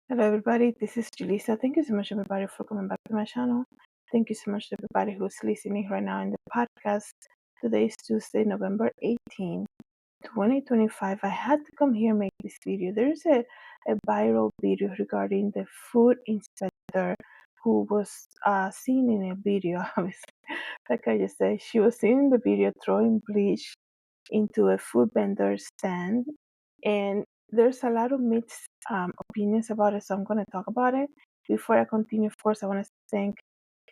Hello, everybody. This is Julissa. Thank you so much, everybody, for coming back to my channel. Thank you so much to everybody who's listening right now in the podcast. Today is Tuesday, November 18, 2025. I had to come here and make this video. There's a viral video regarding the food inspector who was seen in a video. Obviously, like I just said, she was seen in the video throwing bleach into a food vendor stand, and there's a lot of mixed opinions about it, so I'm going to talk about it. Before I continue, of course, I want to thank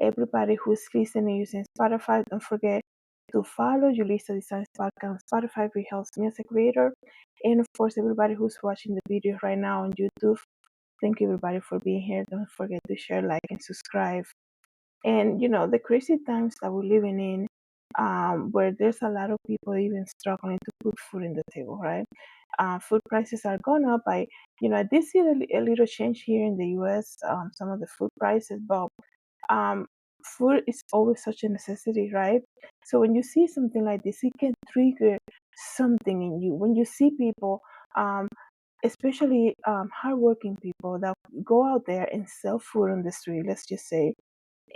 everybody who's listening using Spotify. Don't forget to follow JulissaDesigns podcast on Spotify. It helps me as a creator. And of course, everybody who's watching the video right now on YouTube, thank you everybody for being here. Don't forget to share, like, and subscribe. And the crazy times that we're living in, where there's a lot of people even struggling to put food in the table, right? Food prices are going up. I did see a little change here in the U.S. Some of the food prices, but um, food is always such a necessity, right? So when you see something like this, it can trigger something in you. When you see people, um, especially hardworking people that go out there and sell food on the street, let's just say,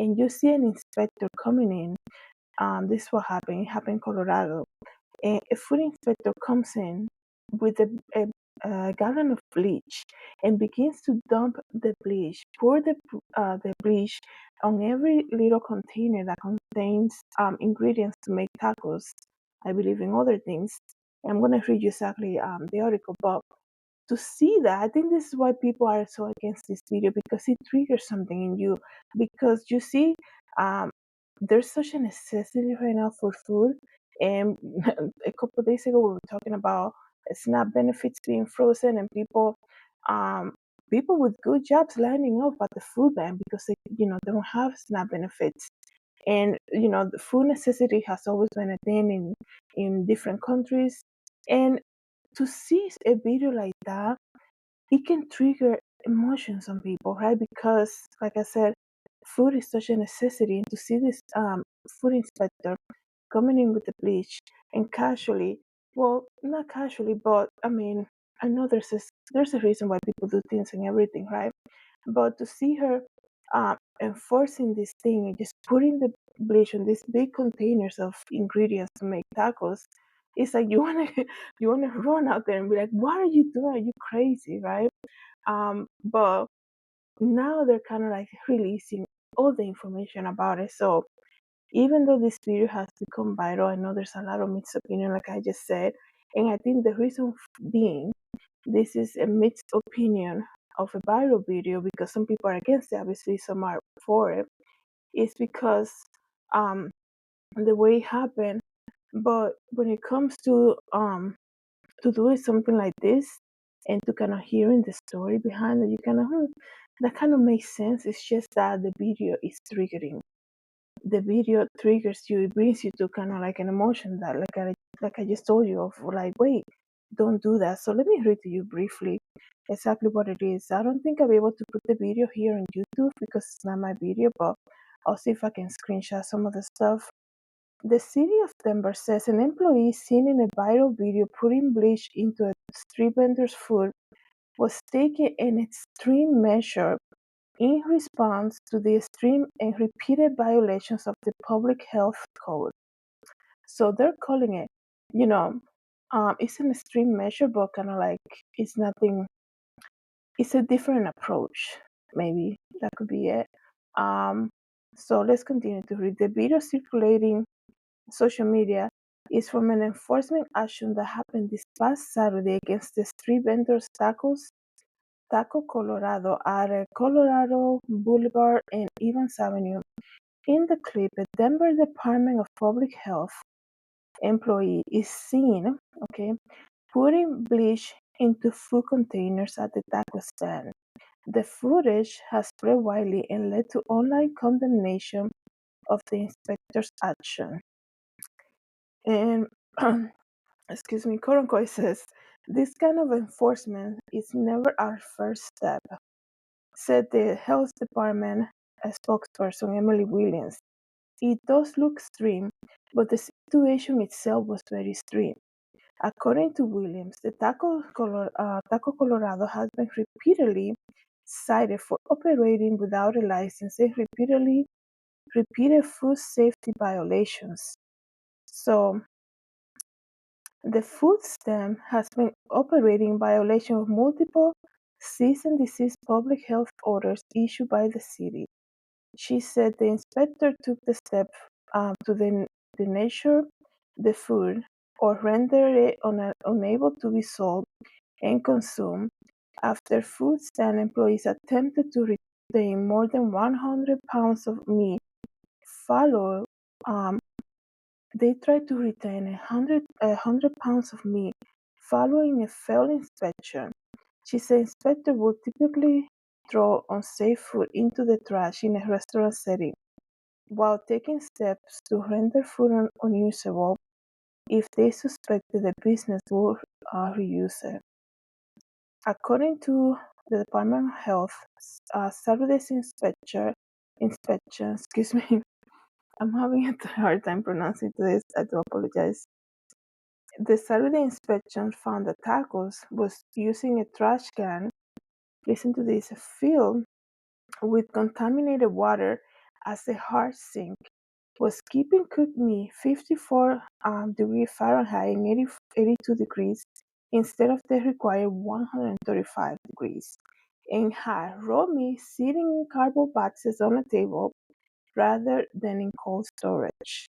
and you see an inspector coming in. This is what happened. It happened in Colorado. A food inspector comes in with a gallon of bleach and begins to dump the bleach, pour the bleach on every little container that contains ingredients to make tacos, I believe, in other things. I'm going to read you exactly the article, but to see that, I think this is why people are so against this video, because it triggers something in you. Because you see, um, there's such a necessity right now for food. And a couple of days ago, we were talking about SNAP benefits being frozen, and um, people with good jobs lining up at the food bank because they don't have SNAP benefits. And the food necessity has always been a thing in different countries. And to see a video like that, it can trigger emotions on people, right? Because, like I said, food is such a necessity. And to see this food inspector coming in with the bleach and casually, well, not casually, but I mean, I know there's a reason why people do things and everything, right? But to see her enforcing this thing and just putting the bleach on these big containers of ingredients to make tacos, it's like you wanna run out there and be like, what are you doing? Are you crazy, right? But now they're kind of like releasing all the information about it. So even though this video has become viral, I know there's a lot of mixed opinion, like I just said, and I think the reason being this is a mixed opinion of a viral video, because some people are against it, obviously some are for it, is because um the way it happened. But when it comes to doing something like this and to kind of hearing the story behind it, you kind of that kind of makes sense. It's just that the video is triggering. The video triggers you. It brings you to kind of like an emotion that, like I just told you, of like, wait, don't do that. So let me read to you briefly exactly what it is. I don't think I'll be able to put the video here on YouTube because it's not my video, but I'll see if I can screenshot some of the stuff. The city of Denver says an employee seen in a viral video putting bleach into a street vendor's food was taking an extreme measure in response to the extreme and repeated violations of the public health code. So they're calling it, you know, it's an extreme measure, but kind of like it's nothing, it's a different approach. Maybe that could be it. Um, so let's continue to read. The video circulating social media is from an enforcement action that happened this past Saturday against the street vendors Taco Colorado at Colorado Boulevard and Evans Avenue. In the clip, a Denver Department of Public Health employee is seen, okay, putting bleach into food containers at the taco stand. The footage has spread widely and led to online condemnation of the inspector's action. And excuse me, Koronkoy says, this kind of enforcement is never our first step, said the health department spokesperson Emily Williams. It does look extreme, but the situation itself was very extreme. According to Williams, the Taco Colorado has been repeatedly cited for operating without a license and repeated food safety violations. So the food stamp has been operating in violation of multiple cease and desist public health orders issued by the city. She said the inspector took the step to denature the food or render it unable to be sold and consumed after food stand employees attempted to retain more than 100 pounds of meat. Follow, um, they tried to retain 100 pounds of meat following a failed inspection. She said inspector would typically throw unsafe food into the trash in a restaurant setting, while taking steps to render food unusable if they suspected the business would reuse it. According to the Department of Health, Saturday's inspection, excuse me, I'm having a hard time pronouncing this, I do apologize. The Saturday inspection found that tacos was using a trash can, listen to this, filled with contaminated water as a hard sink, was keeping cooked meat 54 degrees Fahrenheit and 82 degrees instead of the required 135 degrees, and had raw meat sitting in cardboard boxes on a table rather than in cold storage.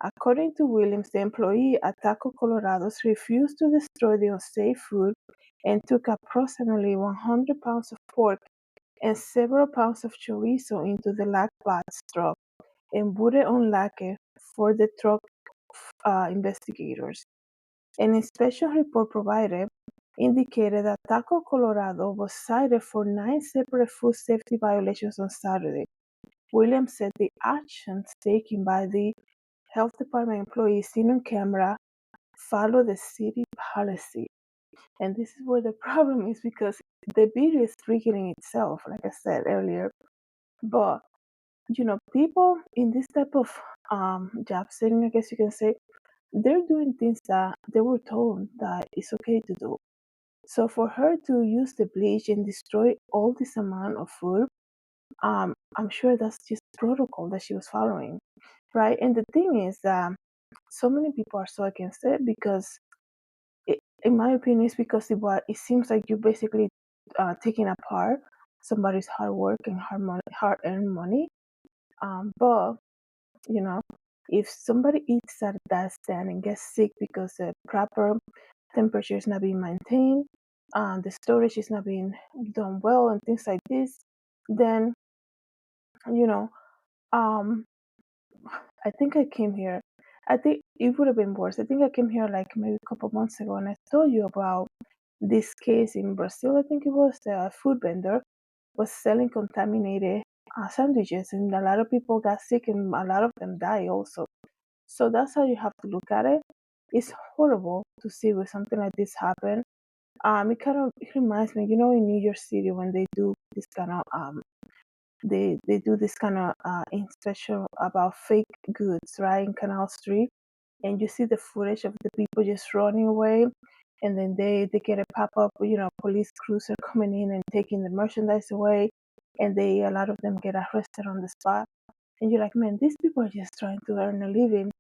According to Williams, the employee at Taco Colorado's refused to destroy the unsafe food and took approximately 100 pounds of pork and several pounds of chorizo into the locked box truck and wouldn't unlock it for the truck investigators. An inspection report provided indicated that Taco Colorado was cited for 9 separate food safety violations on Saturday. Williams said the actions taken by the health department employees seen on camera follow the city policy. And this is where the problem is because the video is triggering itself, like I said earlier. But people in this type of job setting, I guess you can say, they're doing things that they were told that it's okay to do. So for her to use the bleach and destroy all this amount of food, I'm sure that's just protocol that she was following, right? And the thing is that so many people are so against it because, in my opinion, it's because it seems like you're basically taking apart somebody's hard work and hard-earned money. But you know, if somebody eats at that stand and gets sick because the proper temperature is not being maintained, the storage is not being done well, and things like this, then you know, um, I think I came here. I think it would have been worse. I think I came here like maybe a couple months ago, and I told you about this case in Brazil. I think it was the food vendor was selling contaminated sandwiches, and a lot of people got sick, and a lot of them died also. So that's how you have to look at it. It's horrible to see when something like this happen. It reminds me, in New York City when they do this kind of they do this kind of inspection about fake goods, right, in Canal Street, and you see the footage of the people just running away, and then they get a pop up, police cruiser coming in and taking the merchandise away, and a lot of them get arrested on the spot, and you're like, man, these people are just trying to earn a living.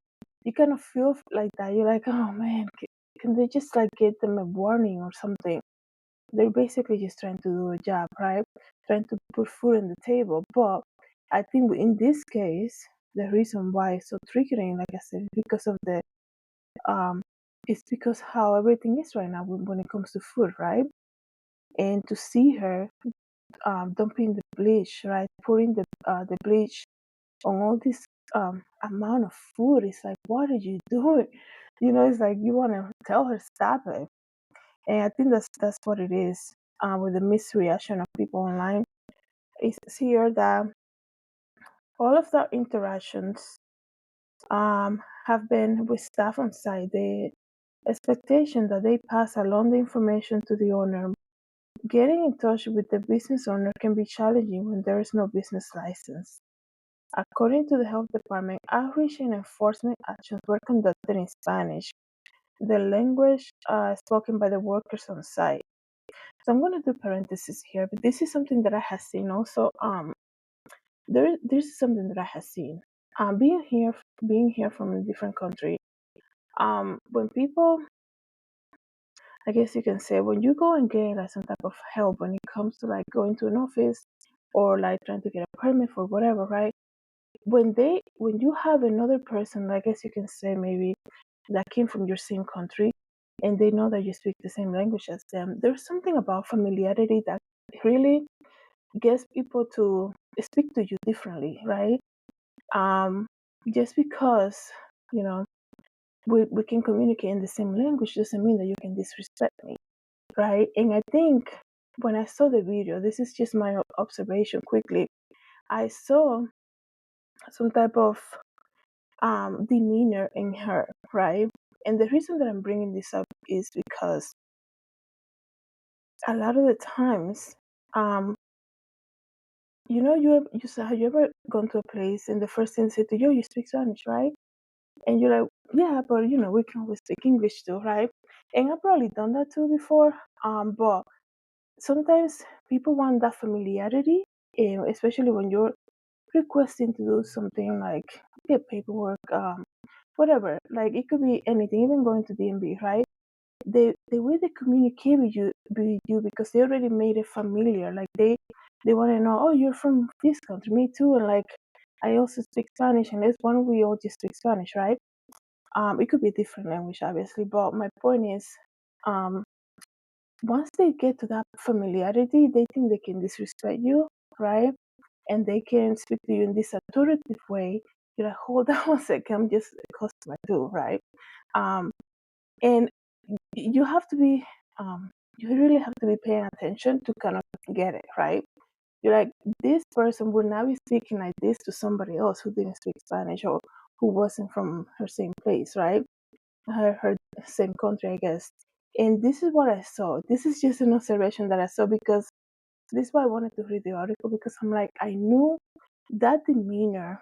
You kind of feel like that. You're like, oh man, can they just like get them a warning or something? They're basically just trying to do a job, right? Trying to put food on the table. But I think in this case, the reason why it's so triggering, like I said, is because of um, it's because how everything is right now when it comes to food, right? And to see her dumping the bleach, right? Pouring the bleach on all this amount of food. It's like, what are you doing? It's like you want to tell her stop it. And I think that's what it is with the misreaction of people online. It's here that all of the interactions have been with staff on site. The expectation that they pass along the information to the owner. Getting in touch with the business owner can be challenging when there is no business license. According to the health department, outreach and enforcement actions were conducted in Spanish, the language spoken by the workers on site. So I'm going to do parentheses here, but this is something that I have seen also. There's something that I have seen. Being here from a different country. When people, I guess you can say, when you go and get like some type of help when it comes to like going to an office or like trying to get a permit for whatever, right? When you have another person, I guess you can say maybe that came from your same country, and they know that you speak the same language as them, there's something about familiarity that really gets people to speak to you differently, right? Um, just because you know we can communicate in the same language doesn't mean that you can disrespect me, right? And I think when I saw the video, this is just my observation quickly. I saw some type of demeanor in her, right? And the reason that I'm bringing this up is because a lot of the times, um, have you ever gone to a place and the first thing they say to you, you speak Spanish, right? And you're like, yeah, but we can always speak English too, right? And I've probably done that too before. But sometimes people want that familiarity, especially when you're requesting to do something like get paperwork, whatever. Like it could be anything, even going to DMV, right? The way they communicate with you because they already made it familiar. Like they want to know, oh, you're from this country, me too, and like I also speak Spanish, and let's why don't we all just speak Spanish, right? It could be a different language, obviously, but my point is, um, once they get to that familiarity, they think they can disrespect you, right? And they can speak to you in this authoritative way. You're like, hold on one second, I'm just a customer too, right? Um, and you have to be, you really have to be paying attention to kind of get it, right? You're like, this person would not be speaking like this to somebody else who didn't speak Spanish or who wasn't from her same place, right? Her same country, I guess. And this is what I saw. This is just an observation that I saw because this is why I wanted to read the article because I'm like, I knew that demeanor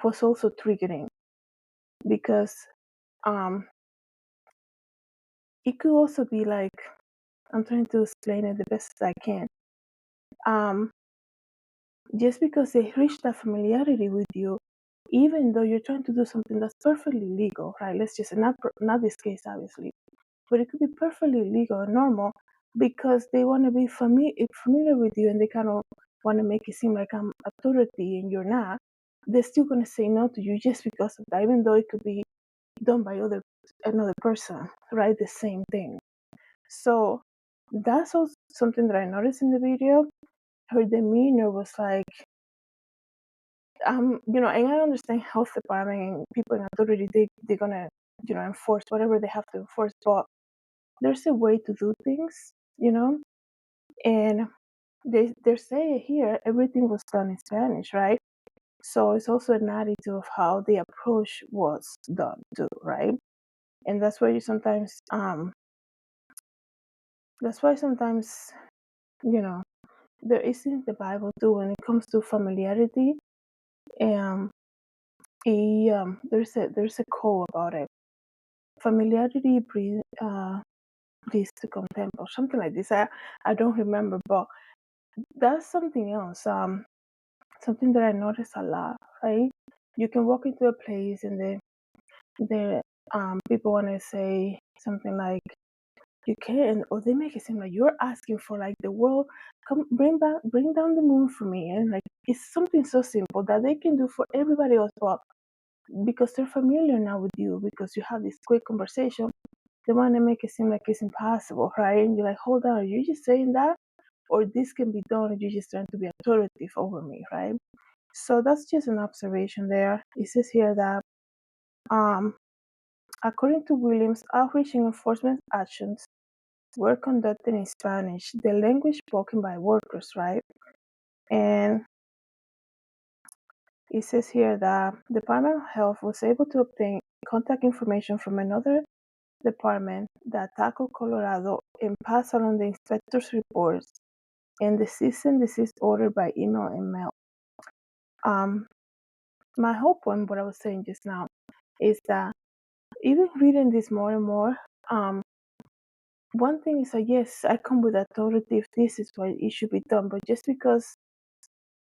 was also triggering because um, it could also be like, I'm trying to explain it the best I can. Um, just because they reach that familiarity with you, even though you're trying to do something that's perfectly legal, right? Let's just not this case, obviously, but it could be perfectly legal and normal because they want to be familiar with you and they kind of want to make it seem like I'm authority and you're not. They're still going to say no to you just because of that, even though it could be done by another person, right? The same thing. So that's also something that I noticed in the video. Her demeanor was like, and I understand health department and people in authority, they're gonna, enforce whatever they have to enforce, but there's a way to do things, and they're saying here everything was done in Spanish, right? So it's also an attitude of how the approach was done too, right? And that's why sometimes, you know, there is in the Bible too when it comes to familiarity. Um, there's a quote about it. Familiarity leads to contempt or something like this. I don't remember, but that's something else. Something that I notice a lot, right? You can walk into a place and the people want to say something like you can, or they make it seem like you're asking for like the world, come bring down the moon for me, and like it's something so simple that they can do for everybody else, but because they're familiar now with you, because you have this quick conversation, they want to make it seem like it's impossible, right? And you're like, hold on, are you just saying that? Or this can be done, or you're just trying to be authoritative over me, right? So that's just an observation there. It says here that according to Williams, outreach and enforcement actions were conducted in Spanish, the language spoken by workers, right? And it says here that the Department of Health was able to obtain contact information from another department that tackled Colorado and pass along the inspector's reports and the cease and desist order by email and mail. My whole point, what I was saying just now, is that even reading this more and more, one thing is that yes, I come with authority if this is what it should be done, but just because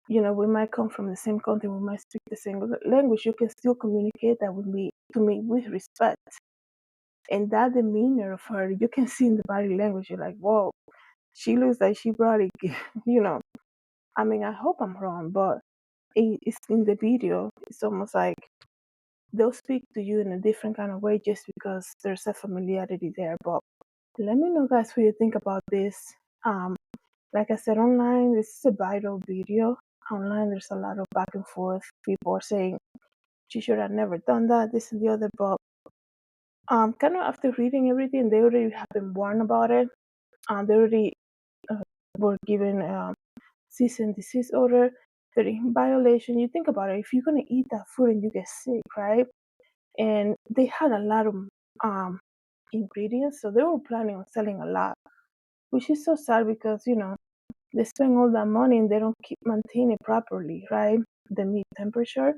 we might come from the same country, we might speak the same language, you can still communicate that with me to me with respect. And that demeanor of her, you can see in the body language. You're like, whoa, she looks like she probably, you know. I mean, I hope I'm wrong, but it's in the video. It's almost like they'll speak to you in a different kind of way just because there's a familiarity there. But let me know, guys, what you think about this. Um, like I said, online, this is a viral video. Online, there's a lot of back and forth. People are saying she should have never done that, this and the other. But kind of after reading everything, they already have been warned about it. They already were given cease and desist order. They're in violation. You think about it. If you're gonna eat that food and you get sick, right? And they had a lot of ingredients, so they were planning on selling a lot, which is so sad because they spend all that money and they don't keep maintain it properly, right? The meat temperature.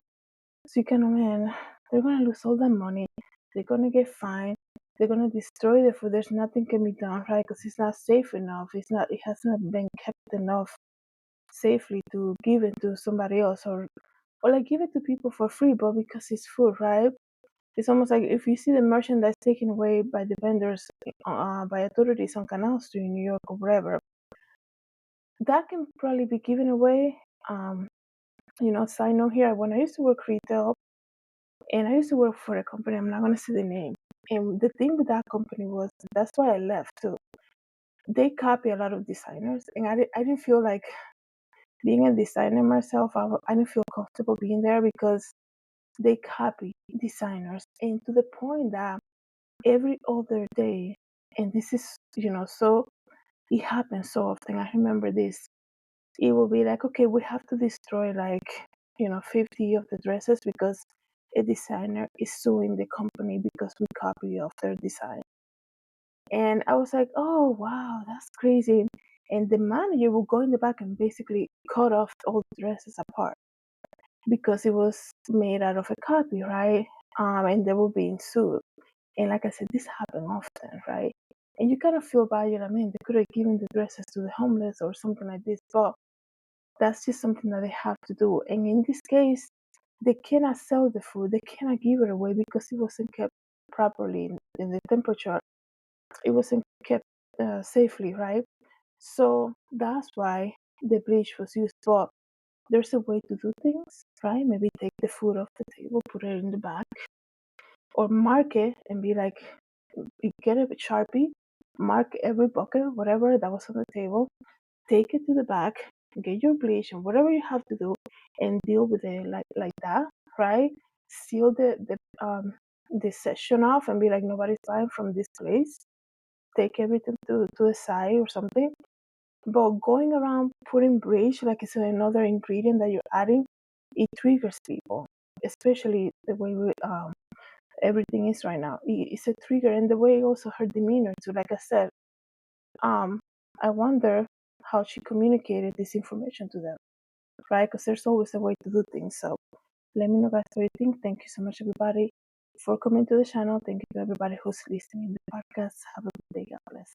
So you can imagine they're gonna lose all that money. They're gonna get fined. They're gonna destroy the food. There's nothing can be done, right? Because it's not safe enough. It's not. It has not been kept enough safely to give it to somebody else or like give it to people for free, but because it's food, right? It's almost like if you see the merchandise taken away by the vendors, by authorities on Canal Street in New York or wherever, that can probably be given away. Side note here, when I used to work retail, and I used to work for a company, I'm not going to say the name. And the thing with that company was that's why I left too. They copy a lot of designers, and I didn't feel like being a designer myself. I didn't feel comfortable being there because they copy designers, and to the point that every other day, and this is, so it happens so often. I remember this. It will be like, okay, we have to destroy like, 50 of the dresses because a designer is suing the company because we copy off their design. And I was like, oh, wow, that's crazy. And the manager will go in the back and basically cut off all the dresses apart because it was made out of a copy, right? And they were being sued. And like I said, this happened often, right? And you kind of feel bad, I mean, they could have given the dresses to the homeless or something like this, but that's just something that they have to do. And in this case, they cannot sell the food, they cannot give it away because it wasn't kept properly in the temperature. It wasn't kept safely, right? So that's why the bleach was used. But there's a way to do things, right? Maybe take the food off the table, put it in the back, or mark it and be like, you get a Sharpie, mark every bucket, whatever that was on the table, take it to the back, get your bleach and whatever you have to do, and deal with it like that, right? Seal the session off and be like, nobody's buying from this place. Take everything to the side or something. But going around putting bleach like it's another ingredient that you're adding, it triggers people, especially the way everything is right now. It's a trigger, and the way also her demeanor too. Like I said, I wonder how she communicated this information to them, right? Because there's always a way to do things. So let me know, guys, what you think. Thank you so much, everybody, for coming to the channel. Thank you to everybody who's listening to the podcast. Have a good day. God bless.